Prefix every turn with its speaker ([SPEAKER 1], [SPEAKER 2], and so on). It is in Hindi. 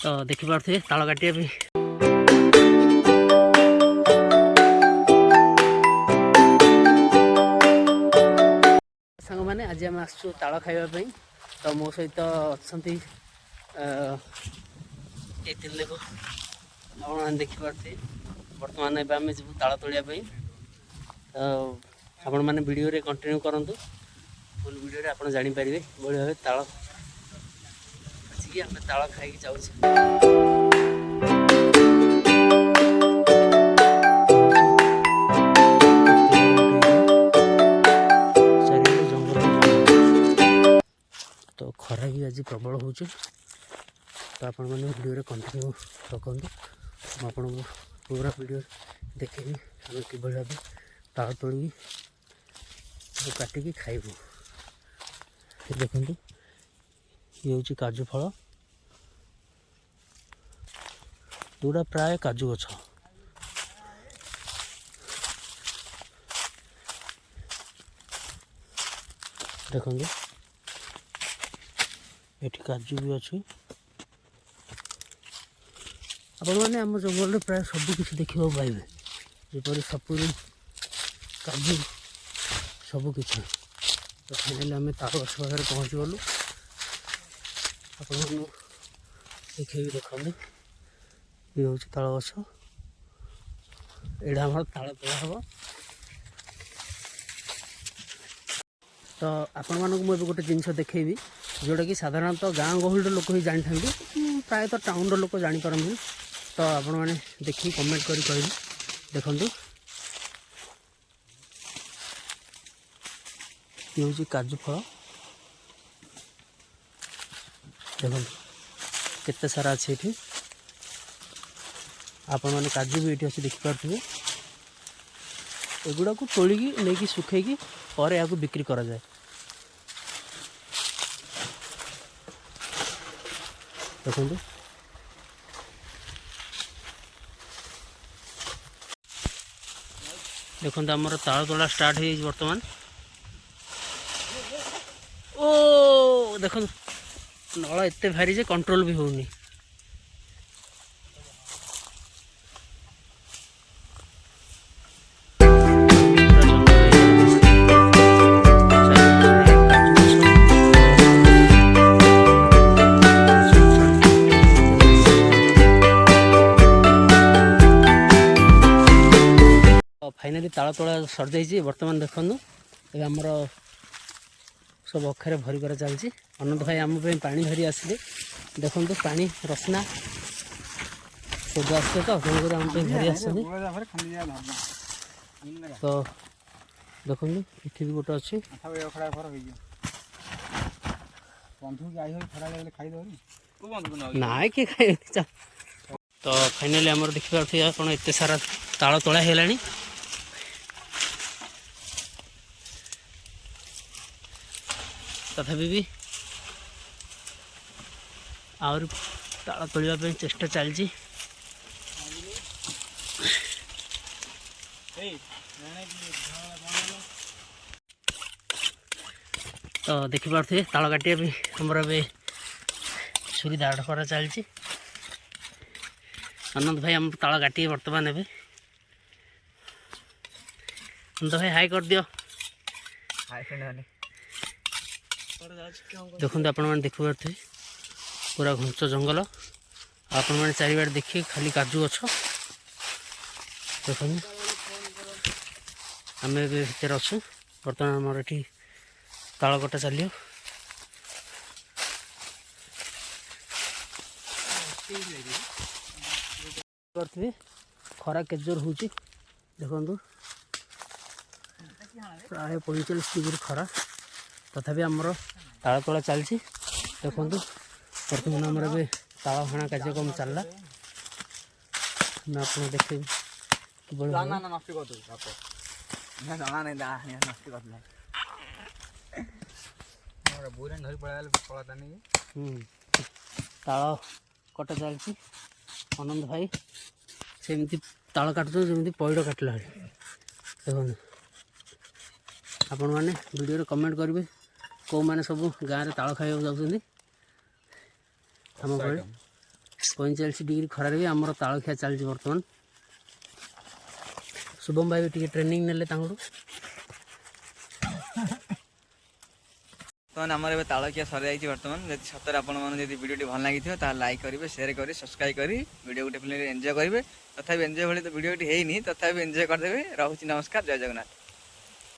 [SPEAKER 1] तो देखिपे ताल काटिया भी सांग मैंने आज आम आसु ताल खावाई तो मो सहित अच्छा देखो आप देखिपे बर्तमान एवं आम जी ताल तोड़ापी तो आपण मैंने वीडियो रे कंटिन्यू करूँ फुल वीडियो रे आप जापर भाई भाव ताल आम ताल खाई जाऊँ। तो खरा भी आज प्रबल हो तो आपण मैंने वीडियो रे कंटिन्यू रखुँ आपको पूरा वीडियो देखेबी आम कि भाव ताल तोड़ी काटिकी खाइबू। देखो ये हूँ काजू फल पूरा प्राय काजू गछ देखो ये काजू भी अच्छी आपण मैंने आम जंगल प्राय सबकि देखा पाइबे जपरी सपुरी काजू सबकि तो फाइनाली आम ताल गछ पाखे पहुँची गलु आप देखे देखा ये हूँ ताल गछ एड़ा आम ताल तोड़ा हम तो आपण मानक मुझे गोटे जिनस देखेबी जोटा कि साधारणतः गाँ गहल लोक ही जानी था प्रायतः टाउन लोक जापारती तो आपण मैंने देखी कमेंट करी कहबी देखु ये हूँ काजू फल देखो केते सारा अच्छे ये आपण मैंने काजू भी ये अच्छे देखिपे एगुड़ा को तोलिकी नहीं सुखेकी पर या बिक्री करा जाए। देखो देखो आमर ताल तोड़ा स्टार्ट हो बर्तमान ओ देखो नल एत भारी जे कंट्रोल भी होनी फाइनाली ताल तोड़ा सर जाइए बर्तमान देखो ये आमर सब अक्षर भरी कर चलती अनंत भाई आम पानी धरी आसिले देखो पानी रसना सब आस तो तेणुक आम धरी आस तो देखो ये भी गोटे अच्छी ना किए खाई तो फाइनाली आमर देखिए आप एत सारा ताल तोड़ा है तथापि भी आउर ताल तोड़ापी चेष्टा चलती तो देखिपे ताल काटिया भी आमर ए छुरी दाढ़ कर चलती अनंत भाई आम ताल काटिए बर्तमान ए अनंत भाई हाई कर दियो देखो आपण मैंने देखिपे पूरा घंच जंगल आपण मैंने चारिबार देखिए खाली काजू गछ देखो आम भर अच्छु बर्तमान आमर ये ताल कटा चलियो खरा के जोर हो देखु प्राय 45 डिग्री खरा तथापि आमर ताल तोड़ा चलती देखो बर्तमान आमर ए ताल हणा कार्यक्रम चलला मैं आपको देखे ताल कटा चलती अनंत भाई सेमती ताल काटुच जमी पैड़ काटला देखो आपण मैंने वीडियो रे कमेंट करेंगे कौ मैंने सब गाँव में ताल खाइबा जाऊँ आम 45 डिग्री खरार भी आमर तालखिया चलती बर्तमान। शुभम भाई भी ट्रेनिंग नेले तांगड़ू
[SPEAKER 2] बर्तमान आमर ए तालखिया सर जाइए बर्तमान जब सतरे आपड़ी भिडियो भल लगी तो लाइक करेंगे सेयार करेंगे सब्सक्राइब करी वीडियो डेफिनेटली एंजॉय करेंगे तथा एंजॉय भाई तो वीडियो है तथा एंजॉय करदे। रोचे नमस्कार जय जगन्नाथ।